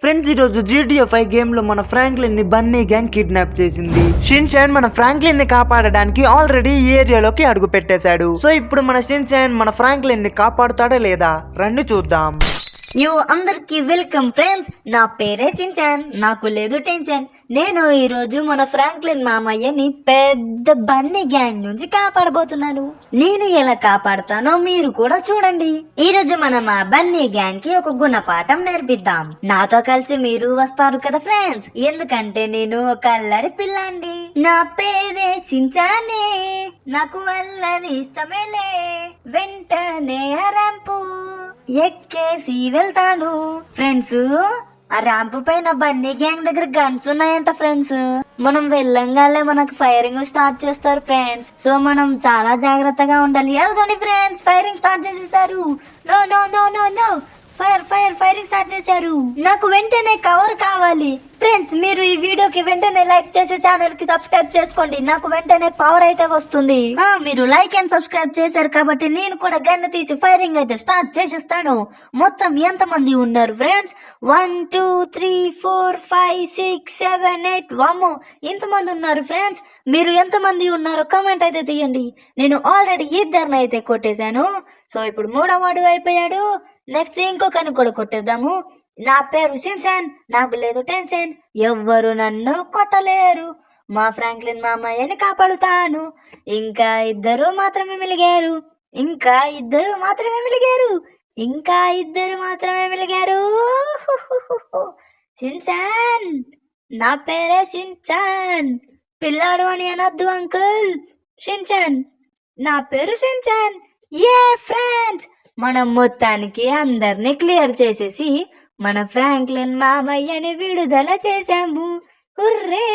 Friends, ఈ రోజు GTA 5 game లో మన ఫ్రాంక్లిన్ ని బన్నీ గ్యాంగ్ కిడ్నాప్ చేసింది. షిన్చాన్ మన ఫ్రాంక్లిన్ ని కాపాడడానికి ఆల్రెడీ ఈ ఏరియాలోకి అడుగు పెట్టేశాడు. సో ఇప్పుడు మన షిన్చాన్ మన ఫ్రాంక్లిన్ ని కాపాడుతాడా లేదా రండి చూద్దాం. అందరికి వెల్కమ్ ఫ్రెండ్స్. నా పేరే చించాన్, నాకు లేదు టెన్షన్. నేను ఈ రోజు మన ఫ్రాంక్లిన్ మామయ్యని పెద్ద బన్నీ గ్యాంగ్ నుంచి కాపాడబోతున్నాను. నేను ఎలా కాపాడుతానో మీరు కూడా చూడండి. ఈ రోజు మనం ఆ బన్నీ గ్యాంగ్ కి ఒక గుణపాఠం నేర్పిద్దాం. నాతో కలిసి మీరు వస్తారు కదా ఫ్రెండ్స్, ఎందుకంటే నేను ఒక అల్లరి పిల్లండి. నా పేరే చించానే, నాకు అల్లరి ఇష్టమేలే. వెంటనే ర్యాంపు ఎక్కేసి వెళ్తాను. ఫ్రెండ్స్, ఆ ర్యాంప్ పైన బన్నీ గ్యాంగ్ దగ్గర గన్స్ ఉన్నాయంట ఫ్రెండ్స్. మనం వెళ్ళంగానే మనకు ఫైరింగ్ స్టార్ట్ చేస్తారు ఫ్రెండ్స్. సో మనం చాలా జాగ్రత్తగా ఉండాలి. అదిగోండి ఫ్రెండ్స్, ఫైరింగ్ స్టార్ట్ చేసేసారు. No no no no no, firing start చేశారు. నాకు వెంటనే కవర్ కావాలి. ఫ్రెండ్స్, మీరు ఈ వీడియోకి వెంటనే లైక్ చేసి ఛానల్ కి సబ్స్క్రైబ్ చేసుకోండి. నాకు వెంటనే పవర్ అయితే వస్తుంది. మీరు లైక్ అండ్ సబ్స్క్రైబ్ చేశారు కాబట్టి నేను కూడా గన్ను తీసి ఫైరింగ్ అయితే స్టార్ట్ చేసేస్తాను. మొత్తం ఎంత మంది ఉన్నారు ఫ్రెండ్స్? 1 2 3 4 5 6 7 8. వామ్మో, ఇంతమంది ఉన్నారు ఫ్రెండ్స్. మీరు ఎంతమంది ఉన్నారో కమెంట్ అయితే తీయండి. నేను ఆల్రెడీ ఇద్దరిని అయితే కొట్టేశాను. సో ఇప్పుడు మూడో వాడు అయిపోయాడు. నెక్స్ట్ ఇంకొకరిని కూడా కొట్టేద్దాము. నా పేరు షిన్చాన్, నాకు లేదు టెన్షన్. ఎవ్వరు నన్ను కొట్టలేరు. మా ఫ్రాంక్లిన్ మామయ్యని కాపాడుతాను. ఇంకా ఇద్దరు మాత్రమే మిలిగారు. షిన్చాన్, నా పేరే షిన్చాన్. పిల్లాడు అని అనొద్దు అంకుల్. షిన్చాన్, నా పేరు షిన్చాన్. ఏ ఫ్రెండ్స్, మనం మొత్తానికి అందరినీ క్లియర్ చేసేసి మన ఫ్రాంక్లిన్ మామయ్యని విడుదల చేశాము. హుర్రే!